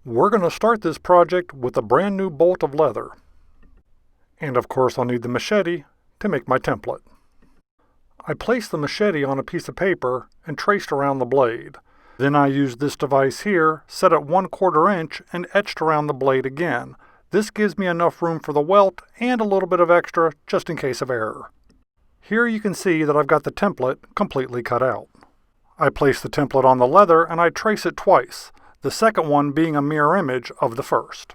We're going to start this project with a brand new bolt of leather. And of course I'll need the machete to make my template. I placed the machete on a piece of paper and traced around the blade. Then I used this device here, set at 1/4 inch, and etched around the blade again. This gives me enough room for the welt and a little bit of extra just in case of error. Here you can see that I've got the template completely cut out. I place the template on the leather and I trace it twice, the second one being a mirror image of the first.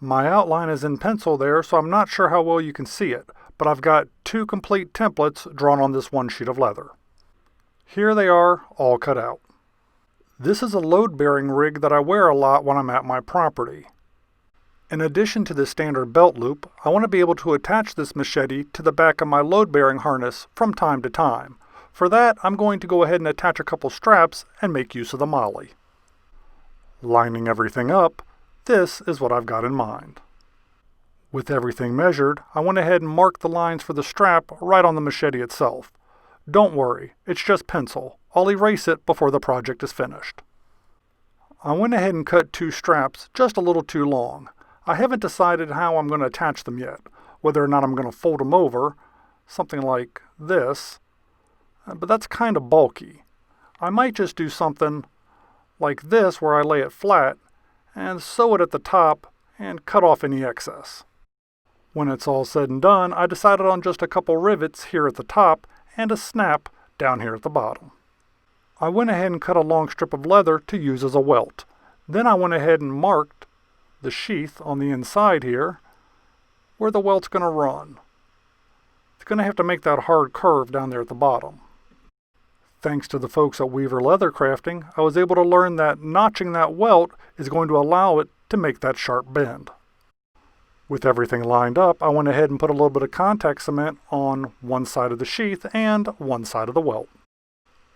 My outline is in pencil there, so I'm not sure how well you can see it, but I've got 2 complete templates drawn on this one sheet of leather. Here they are, all cut out. This is a load-bearing rig that I wear a lot when I'm at my property. In addition to the standard belt loop, I want to be able to attach this machete to the back of my load-bearing harness from time to time. For that, I'm going to go ahead and attach a couple straps and make use of the molly. Lining everything up, this is what I've got in mind. With everything measured, I went ahead and marked the lines for the strap right on the machete itself. Don't worry, it's just pencil. I'll erase it before the project is finished. I went ahead and cut 2 straps just a little too long. I haven't decided how I'm going to attach them yet, whether or not I'm going to fold them over, something like this, but that's kind of bulky. I might just do something like this where I lay it flat and sew it at the top and cut off any excess. When it's all said and done, I decided on just a couple rivets here at the top and a snap down here at the bottom. I went ahead and cut a long strip of leather to use as a welt. Then I went ahead and marked the sheath on the inside here where the welt's going to run. It's going to have to make that hard curve down there at the bottom. Thanks to the folks at Weaver Leather Crafting, I was able to learn that notching that welt is going to allow it to make that sharp bend. With everything lined up, I went ahead and put a little bit of contact cement on one side of the sheath and one side of the welt.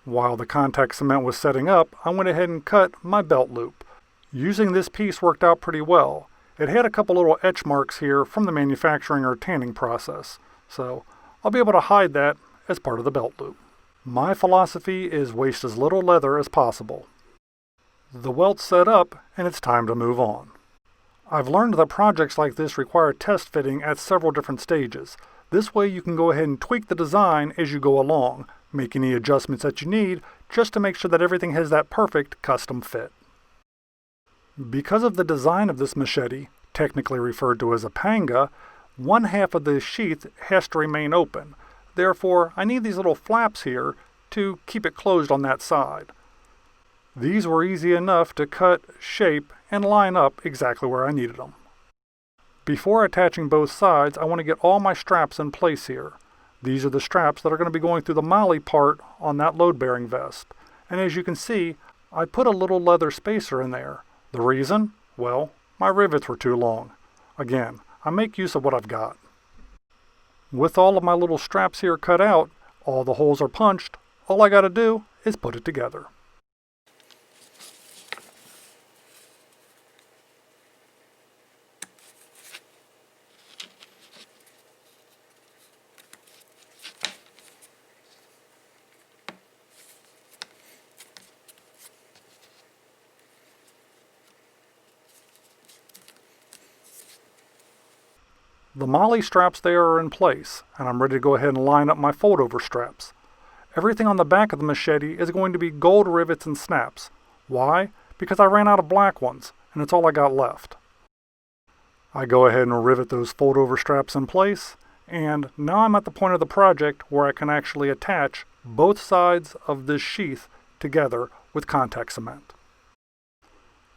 While the contact cement was setting up, I went ahead and cut my belt loop. Using this piece worked out pretty well. It had a couple little etch marks here from the manufacturing or tanning process, so I'll be able to hide that as part of the belt loop. My philosophy is waste as little leather as possible. The welt's set up and it's time to move on. I've learned that projects like this require test fitting at several different stages. This way you can go ahead and tweak the design as you go along, make any adjustments that you need just to make sure that everything has that perfect custom fit. Because of the design of this machete, technically referred to as a panga, one half of the sheath has to remain open. Therefore, I need these little flaps here to keep it closed on that side. These were easy enough to cut, shape, and line up exactly where I needed them. Before attaching both sides, I want to get all my straps in place here. These are the straps that are going to be going through the molly part on that load-bearing vest. And as you can see, I put a little leather spacer in there. The reason? Well, my rivets were too long. Again, I make use of what I've got. With all of my little straps here cut out, all the holes are punched, all I gotta do is put it together. The molly straps there are in place, and I'm ready to go ahead and line up my fold-over straps. Everything on the back of the machete is going to be gold rivets and snaps. Why? Because I ran out of black ones, and it's all I got left. I go ahead and rivet those fold-over straps in place, and now I'm at the point of the project where I can actually attach both sides of this sheath together with contact cement.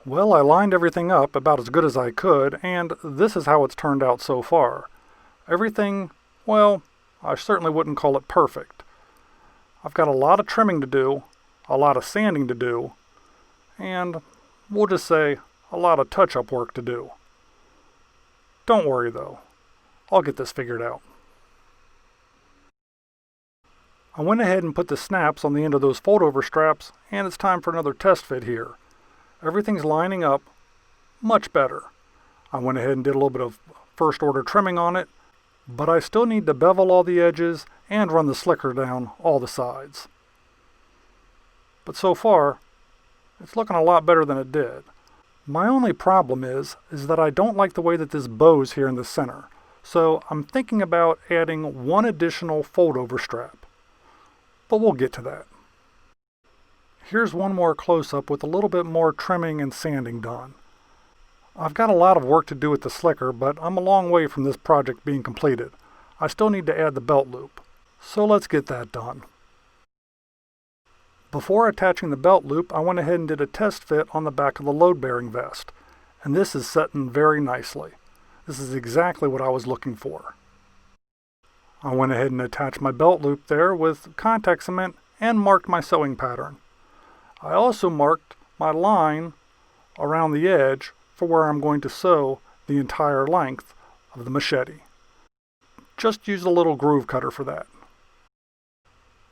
Well, I lined everything up about as good as I could, and this is how it's turned out so far. Everything, well, I certainly wouldn't call it perfect. I've got a lot of trimming to do, a lot of sanding to do, and we'll just say a lot of touch-up work to do. Don't worry though, I'll get this figured out. I went ahead and put the snaps on the end of those fold-over straps, and it's time for another test fit here. Everything's lining up much better. I went ahead and did a little bit of first order trimming on it. but I still need to bevel all the edges and run the slicker down all the sides. But so far, it's looking a lot better than it did. My only problem is that I don't like the way that this bows here in the center, so I'm thinking about adding one additional fold-over strap. But we'll get to that. Here's one more close-up with a little bit more trimming and sanding done. I've got a lot of work to do with the slicker, but I'm a long way from this project being completed. I still need to add the belt loop, so let's get that done. Before attaching the belt loop, I went ahead and did a test fit on the back of the load-bearing vest, and this is setting very nicely. This is exactly what I was looking for. I went ahead and attached my belt loop there with contact cement and marked my sewing pattern. I also marked my line around the edge for where I'm going to sew the entire length of the machete. Just used a little groove cutter for that.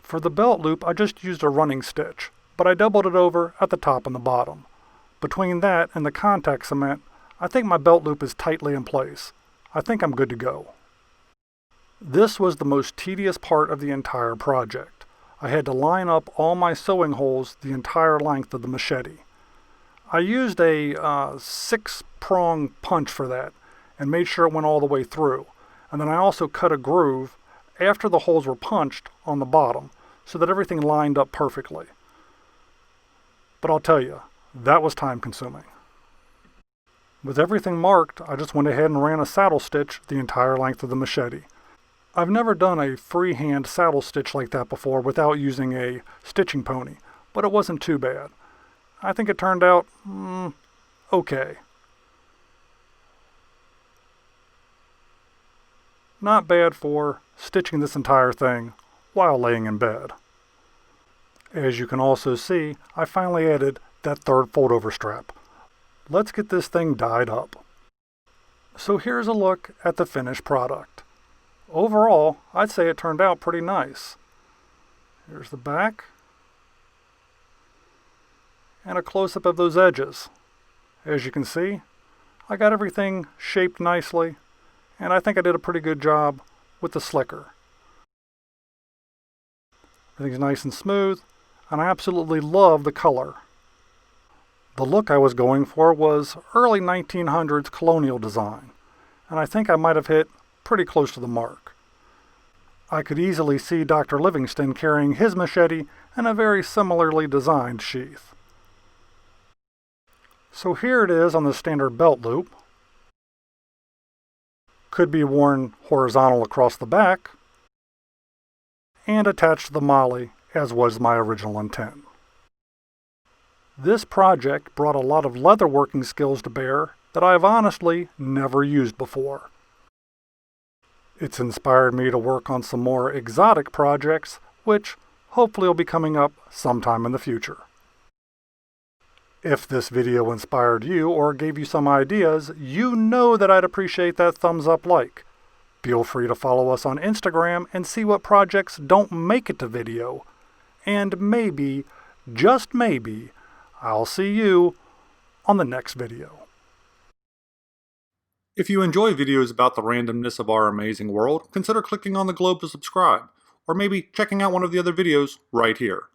For the belt loop, I just used a running stitch, but I doubled it over at the top and the bottom. Between that and the contact cement, I think my belt loop is tightly in place. I think I'm good to go. This was the most tedious part of the entire project. I had to line up all my sewing holes the entire length of the machete. I used a 6-prong punch for that and made sure it went all the way through. And then I also cut a groove after the holes were punched on the bottom so that everything lined up perfectly. But I'll tell you, that was time consuming. With everything marked, I just went ahead and ran a saddle stitch the entire length of the machete. I've never done a freehand saddle stitch like that before without using a stitching pony, but it wasn't too bad. I think it turned out okay. Not bad for stitching this entire thing while laying in bed. As you can also see, I finally added that third fold-over strap. Let's get this thing dyed up. So here's a look at the finished product. Overall, I'd say it turned out pretty nice. Here's the back. And a close-up of those edges. As you can see, I got everything shaped nicely, and I think I did a pretty good job with the slicker. Everything's nice and smooth, and I absolutely love the color. The look I was going for was early 1900s colonial design, and I think I might have hit pretty close to the mark. I could easily see Dr. Livingston carrying his machete in a very similarly designed sheath. So here it is on the standard belt loop. Could be worn horizontal across the back and attached to the molly, as was my original intent. This project brought a lot of leatherworking skills to bear that I have honestly never used before. It's inspired me to work on some more exotic projects, which hopefully will be coming up sometime in the future. If this video inspired you or gave you some ideas, you know that I'd appreciate that thumbs up like. Feel free to follow us on Instagram and see what projects don't make it to video. And maybe, just maybe, I'll see you on the next video. If you enjoy videos about the randomness of our amazing world, consider clicking on the globe to subscribe, or maybe checking out one of the other videos right here.